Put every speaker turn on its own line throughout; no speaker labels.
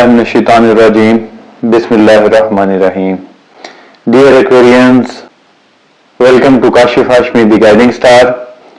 Billahiminash-shaytanir-rajim. Bismillahir-rahmanir-rahim. Dear Aquarians, welcome to Kashif Hashmi the Guiding Star.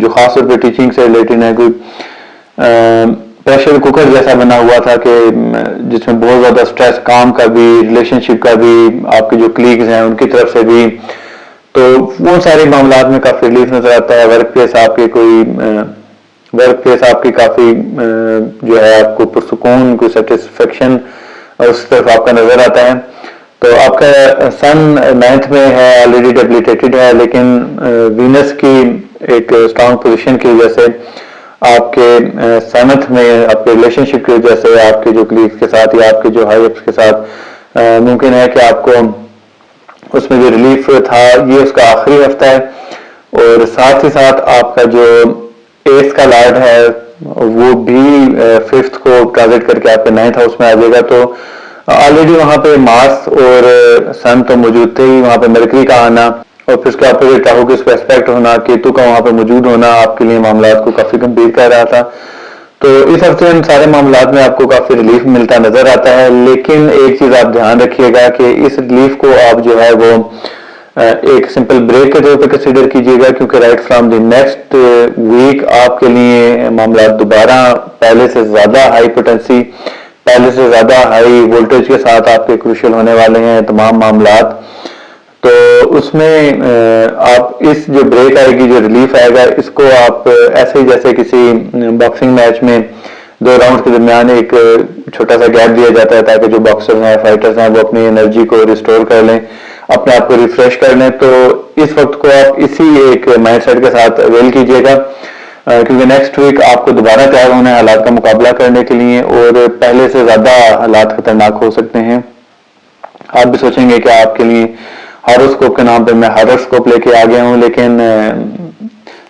جو خاص طور پہ ٹیچنگ سے ریلیٹڈ ہے، کوئی پریشر کوکر جیسا بنا ہوا تھا کہ جس میں بہت زیادہ سٹریس، کام کا بھی، ریلیشن شپ کا بھی، آپ کے جو کلیگز ہیں ان کی طرف سے بھی، تو وہ سارے معاملات میں کافی ریلیف نظر آتا ہے. ورک پلیس آپ کی کافی جو ہے آپ کو پرسکون، کوئی سیٹسفیکشن اس طرف آپ کا نظر آتا ہے. تو آپ کا سن 9th میں ہے، آلریڈی ڈیبلیٹیٹڈ ہے، لیکن وینس کی ایک اسٹرانگ پوزیشن کی وجہ سے آپ کے 7th میں آپ کے ریلیشن شپ کی وجہ سے آپ کے جو کلیگز کے ساتھ یا آپ کے جو ہائی اپس کے ساتھ ممکن ہے کہ آپ کو اس میں جو ریلیف تھا یہ اس کا آخری ہفتہ ہے. اور ساتھ ہی ساتھ آپ کا جو 8th کا لارڈ ہے وہ بھی 5th کو ٹرانزٹ کر کے آپ کے 9th ہاؤس میں آ جائے گا. تو آلریڈی وہاں پہ مارس اور سن تو موجود تھے ہی، وہاں پہ مرکری کا آنا اور پھر اس کے اپوزٹ راہو کی اس پہ ایسپیکٹ ہونا، کیتو کا وہاں پہ موجود ہونا آپ کے لیے معاملات کو کافی گمبھیر کر رہا تھا. تو اس ہفتے ان سارے معاملات میں آپ کو کافی ریلیف ملتا نظر آتا ہے. لیکن ایک چیز آپ دھیان رکھیے گا کہ اس ریلیف کو آپ جو ہے وہ ایک سمپل بریک کے طور پہ کنسیڈر کیجیے گا، کیونکہ right from the next week آپ کے لیے معاملات دوبارہ پہلے سے زیادہ ہائی پوٹینسی، پہلے سے زیادہ ہائی وولٹیج کے ساتھ آپ کے کروشل ہونے والے ہیں تمام معاملات. تو اس میں آپ اس جو بریک آئے گی، جو ریلیف آئے گا، اس کو آپ ایسے ہی جیسے کسی باکسنگ میچ میں 2 راؤنڈ کے درمیان ایک چھوٹا سا گیپ دیا جاتا ہے تاکہ جو باکسر ہیں، فائٹرز ہیں، وہ اپنی انرجی کو ریسٹور کر لیں، اپنے آپ کو ریفریش کر لیں. تو اس وقت کو آپ اسی ایک مائنڈ سیٹ کے ساتھ اویل کیجیے گا، کیونکہ نیکسٹ ویک آپ کو دوبارہ تیار ہونا ہے حالات کا مقابلہ کرنے کے لیے، اور پہلے سے زیادہ حالات خطرناک ہو سکتے ہیں. آپ بھی سوچیں گے کہ آپ کے لیے ہاروسکوپ کے نام پہ میں ہاروسکوپ لے کے آ گیا ہوں، لیکن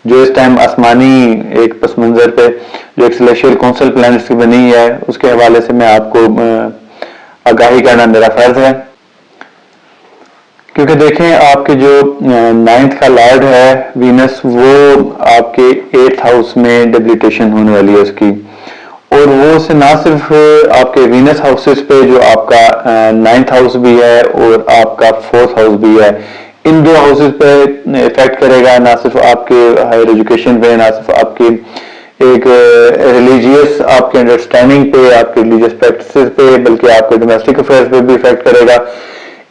جو اس ٹائم آسمانی ایک پس منظر پہ جو ایک سلیشیل کونسل پلانٹس کی بنی ہے اس کے حوالے سے میں آپ کو آگاہی کرنا میرا فرض ہے. کیونکہ دیکھیں آپ کے جو 9th کا لارڈ ہے وینس، وہ آپ کے 8th ہاؤس میں ڈیبلیٹیشن ہونے والی ہے اس کی، اور وہ سے نہ صرف آپ کے وینس ہاؤسز پہ جو آپ کا 9th ہاؤس بھی ہے اور آپ کا 4th ہاؤس بھی ہے، ان 2 ہاؤسز پہ افیکٹ کرے گا، نہ صرف آپ کے ہائر ایجوکیشن پہ، نہ صرف آپ کی ایک ریلیجیس آپ کے انڈرسٹینڈنگ پہ، آپ کے ریلیجیس پریکٹسز پہ، بلکہ آپ کے ڈومیسٹک افیئرز پہ بھی افیکٹ کرے گا.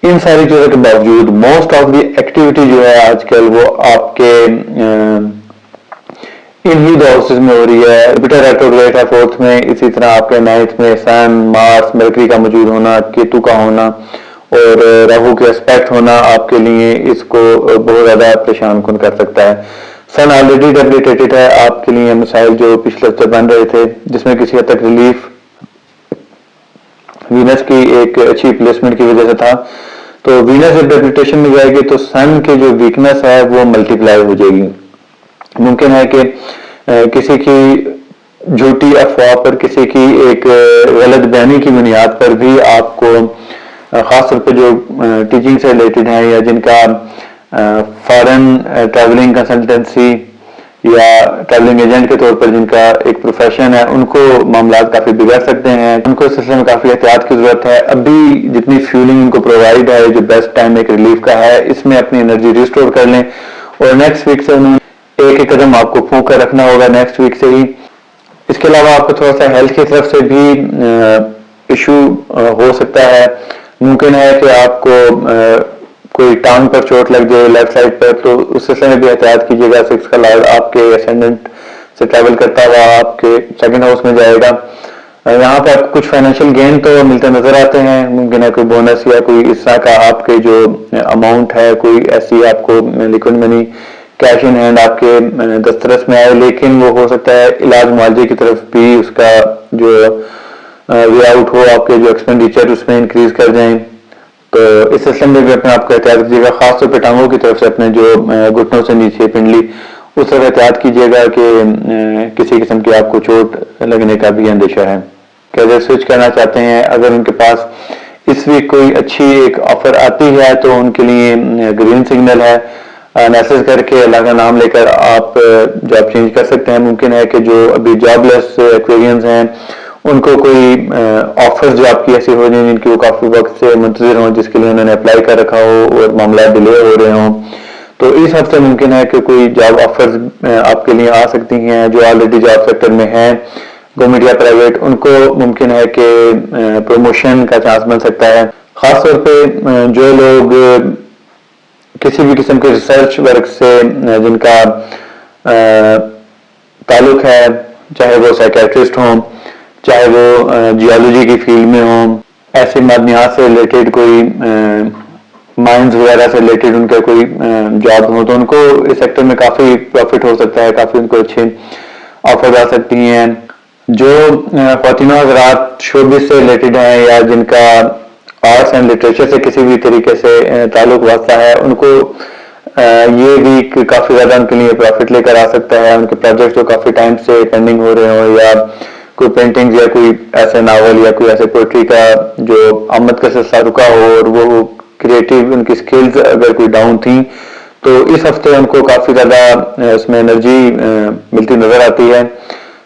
ان ساری چیزوں کے باوجود موسٹ آف دی ایکٹیویٹی جو ہے آج کل وہ آپ کے ان ہی 2 ہاؤسز میں ہو رہی ہے. جوپیٹر ریٹروگریڈ ہے 4th میں، اسی طرح آپ کے 9th میں سن، مارس، مرکری کا موجود ہونا، کیتو کا ہونا اور راہو کے اسپیکٹ ہونا آپ کے لیے اس کو بہت زیادہ پریشان کن کر سکتا ہے. سن آلریڈی ڈیبلیٹیٹڈ ہے، آپ کے لیے مسائل جو پچھلے ہفتے بن رہے تھے جس میں کسی حد تک ریلیف وینس کی ایک اچھی پلیسمنٹ کی وجہ سے تھا. تو وینس جب ڈیبلیٹیشن میں جائے گی تو سن کی جو ویکنس ہے وہ ملٹی پلائی ہو جائے گی. ممکن ہے کہ کسی کی جھوٹی افواہ پر، کسی کی ایک غلط بیانی کی بنیاد پر بھی آپ کو خاص طور پہ جو ٹیچنگ سے ریلیٹڈ ہیں یا جن کا فارن ٹریولنگ کنسلٹنسی یا ٹریولنگ ایجنٹ کے طور پر جن کا ایک پروفیشن ہے، ان کو معاملات کافی بگڑ سکتے ہیں. ان کو اس سلسلے میں کافی احتیاط کی ضرورت ہے. ابھی جتنی فیولنگ ان کو پرووائڈ ہے، جو بیسٹ ٹائم ایک ریلیف کا ہے، اس میں اپنی انرجی ریسٹور کر لیں، اور نیکسٹ ویک سے انہوں ایک ایک قدم آپ کو پھونک کر رکھنا ہوگا نیکسٹ ویک سے ہی. اس کے علاوہ آپ کو تھوڑا سا ہیلتھ کی طرف سے بھی ایشو ہو سکتا ہے. ممکن ہے کہ آپ کو کوئی ٹانگ پر چوٹ لگ جائے لیفٹ سائڈ پر، تو اس سلسلے میں بھی احتیاط کیجیے گا. 6 کا لارڈ آپ کے اسینڈنٹ سے ٹریول کرتا ہوا آپ کے 2nd ہاؤس میں جائے گا. یہاں پہ آپ کو کچھ فائنینشیل گین تو ملتے نظر آتے ہیں، ممکن ہے کوئی بونس یا کوئی اس طرح کا آپ کے جو اماؤنٹ ہے، کوئی ایسی آپ کو liquid money cash in hand آپ کے دسترس میں آئے، لیکن وہ ہو سکتا ہے علاج معالجے کی طرف بھی اس کا جو وے آؤٹ ہو، آپ کے جو ایکسپینڈیچر اس میں انکریز کر جائیں. تو اس سلسلے میں بھی اپنے آپ کو احتیاط کیجیے گا، خاص طور پہ ٹانگوں کی طرف سے اپنے جو گھٹنوں سے نیچے پنڈلی اس طرف احتیاط کیجیے گا کہ کسی قسم کی آپ کو چوٹ لگنے کا بھی اندیشہ ہے. کہ اگر سوئچ کرنا چاہتے ہیں، اگر ان کے پاس اس ویک کوئی اچھی ایک آفر آتی ہے تو ان کے لیے گرین سگنل ہے. میسج کر کے اللہ کا نام لے کر آپ جاب چینج کر سکتے ہیں. ممکن ہے کہ جو ابھی جاب لیس ایکویرینس ہیں ان کو کوئی آفر جاب کی ایسی ہو جائیں جن کی وہ کافی وقت سے منتظر ہوں، جس کے لیے انہوں نے اپلائی کر رکھا ہو اور معاملات ڈیلے ہو رہے ہوں. تو اس ہفتے ممکن ہے کہ کوئی جاب آفرز آپ کے لیے آ سکتی ہیں جو آلریڈی جاب سیکٹر میں ہیں، گورنمنٹ یا پرائیویٹ، ان کو ممکن ہے کہ پروموشن کا چانس بن سکتا ہے. خاص طور پہ جو لوگ کسی بھی قسم کے ریسرچ ورک سے جن کا تعلق ہے، چاہے وہ سائیکیٹرسٹ ہوں، چاہے وہ جیولوجی کی فیلڈ میں ہوں، ایسے معدنیات سے ریلیٹڈ کوئی مائنز وغیرہ سے ریلیٹڈ ان کا کوئی جاب ہو، تو ان کو اس سیکٹر میں کافی پروفٹ ہو سکتا ہے، کافی ان کو اچھے آفر آ سکتی ہیں. جو خواتینوں حضرات شوبز سے ریلیٹڈ ہیں یا جن کا آرٹس اینڈ لٹریچر سے کسی بھی طریقے سے تعلق واسطہ ہے، ان کو یہ بھی کافی زیادہ ان کے لیے پروفٹ لے کر آ سکتا ہے. ان کے پروجیکٹ جو کافی ٹائم سے پینڈنگ ہو رہے ہوں، یا کوئی پینٹنگ یا کوئی ایسے ناول یا کوئی ایسے پوئٹری کا جو آمد کا سلسلہ رکا ہو اور وہ کریٹیو ان کی سکلز اگر کوئی ڈاؤن تھیں، تو اس ہفتے ان کو کافی زیادہ اس میں انرجی ملتی نظر آتی ہے.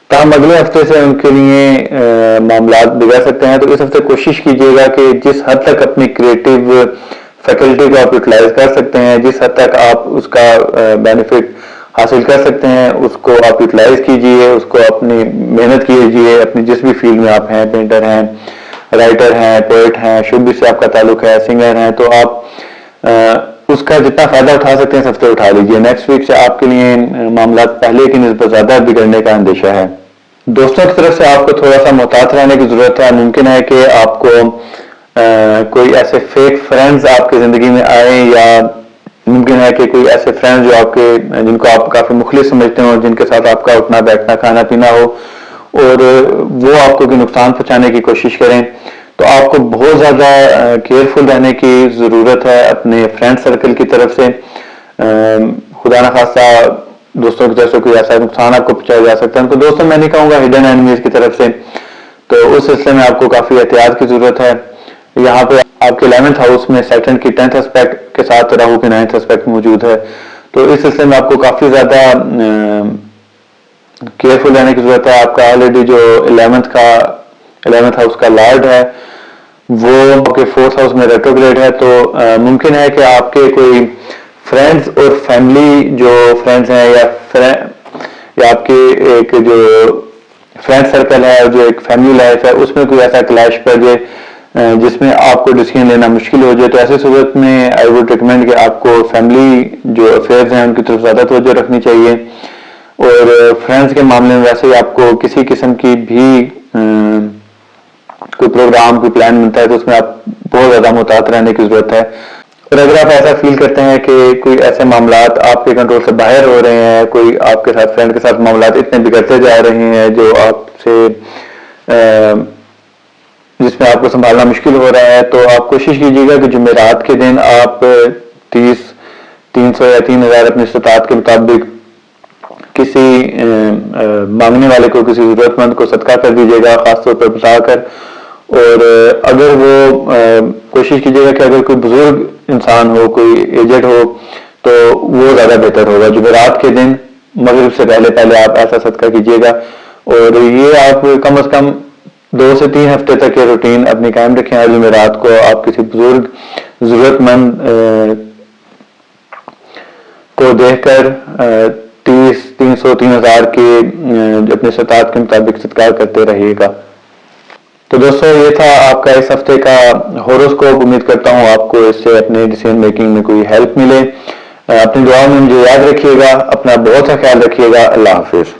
تاہم اگلے ہفتے سے ان کے لیے معاملات بگڑ سکتے ہیں. تو اس ہفتے کوشش کیجیے گا کہ جس حد تک اپنی کریٹیو فیکلٹی کو آپ یوٹیلائز کر سکتے ہیں، جس حد تک آپ اس کا بینیفٹ حاصل کر سکتے ہیں، اس کو آپ یوٹیلائز کیجیے، اس کو اپنی محنت کیجیے. اپنی جس بھی فیلڈ میں آپ ہیں، پینٹر ہیں، رائٹر ہیں، پوئٹ ہیں، شوبز سے آپ کا تعلق ہے، سنگر ہیں، تو آپ اس کا جتنا فائدہ اٹھا سکتے ہیں اس ہفتے اٹھا لیجیے. نیکسٹ ویک سے آپ کے لیے معاملات پہلے کی نسبت زیادہ بگڑنے کا اندیشہ ہے. دوستوں کی طرف سے آپ کو تھوڑا سا محتاط رہنے کی ضرورت ہے. ممکن ہے کہ آپ کو کوئی ایسے فیک فرینڈز آپ کی زندگی میں آئیں، یا ممکن ہے کہ کوئی ایسے فرینڈز جو آپ کے جن کو آپ کافی مخلص سمجھتے ہیں اور جن کے ساتھ آپ کا اٹھنا بیٹھنا کھانا پینا ہو، اور وہ آپ کو کوئی نقصان پہنچانے کی کوشش کریں. تو آپ کو بہت زیادہ کیئرفل رہنے کی ضرورت ہے اپنے فرینڈ سرکل کی طرف سے. خدا نخواستہ دوستوں کی طرف سے کوئی ایسا نقصان آپ کو پہنچایا جا سکتا ہے. ان کو دوستوں میں نہیں کہوں گا، ہڈن اینیمیز کی طرف سے. تو اس سلسلے میں آپ کو کافی احتیاط کی ضرورت ہے. یہاں پہ آپ کے 11th ہاؤس میں سیٹرن کی 10th اسپیکٹ کے ساتھ راہو کی 9th اسپیکٹ موجود ہے. تو اس سلسلے میں آپ کو کافی زیادہ کیئرفل رہنے کی ضرورت ہے. آپ کا آلریڈی جو 11th ہاؤس کا لارڈ ہے وہ آپ کے 4th ہاؤس میں ریٹروگریڈ ہے. تو ممکن ہے کہ آپ کے کوئی فرینڈز اور فیملی جو فرینڈز ہیں یا آپ کے ایک جو فرینڈ سرکل ہے، جو ایک فیملی لائف ہے، اس میں کوئی ایسا کلیش پڑ جائے جس میں آپ کو ڈیسیژن لینا مشکل ہو جائے. تو ایسے صورت میں آئی ووڈ ریکمینڈ کہ آپ کو فیملی جو افیئرز ہیں ان کی طرف زیادہ توجہ رکھنی چاہیے. اور فرینڈز کے معاملے میں ویسے ہی آپ کو کسی قسم کی بھی کوئی پروگرام کوئی پلان ملتا ہے تو اس میں آپ بہت زیادہ محتاط رہنے کی ضرورت ہے. اور اگر آپ ایسا فیل کرتے ہیں کہ کوئی ایسے معاملات آپ کے کنٹرول سے باہر ہو رہے ہیں، کوئی آپ کے ساتھ فرینڈ کے ساتھ معاملات اتنے بگڑتے جا رہے ہیں جو آپ سے جس میں آپ کو سنبھالنا مشکل ہو رہا ہے، تو آپ کوشش کیجیے گا کہ جمعرات کے دن آپ 300 یا 3000 اپنی استطاعت کے مطابق کسی مانگنے والے کو، کسی ضرورت مند کو صدقہ کر دیجیے گا، خاص طور پر بتا کر. اور اگر وہ کوشش کیجیے گا کہ اگر کوئی بزرگ انسان ہو، کوئی ایجڈ ہو، تو وہ زیادہ بہتر ہوگا. جمعرات کے دن مغرب سے پہلے آپ ایسا صدقہ کیجیے گا. اور یہ آپ کم از کم 2 سے 3 ہفتے تک یہ روٹین اپنی قائم رکھیں. اور جمعرات کو آپ کسی بزرگ ضرورت مند کو دیکھ کر 300 3000 کے اپنے استطاعت کے مطابق صدقہ کرتے رہیے گا. تو دوستو یہ تھا آپ کا اس ہفتے کا ہوروسکوپ. امید کرتا ہوں آپ کو اس سے اپنے ڈیسیژن میکنگ میں کوئی ہیلپ ملے. اپنی دعاؤں میں مجھے یاد رکھیے گا. اپنا بہت سا خیال رکھیے گا. اللہ حافظ.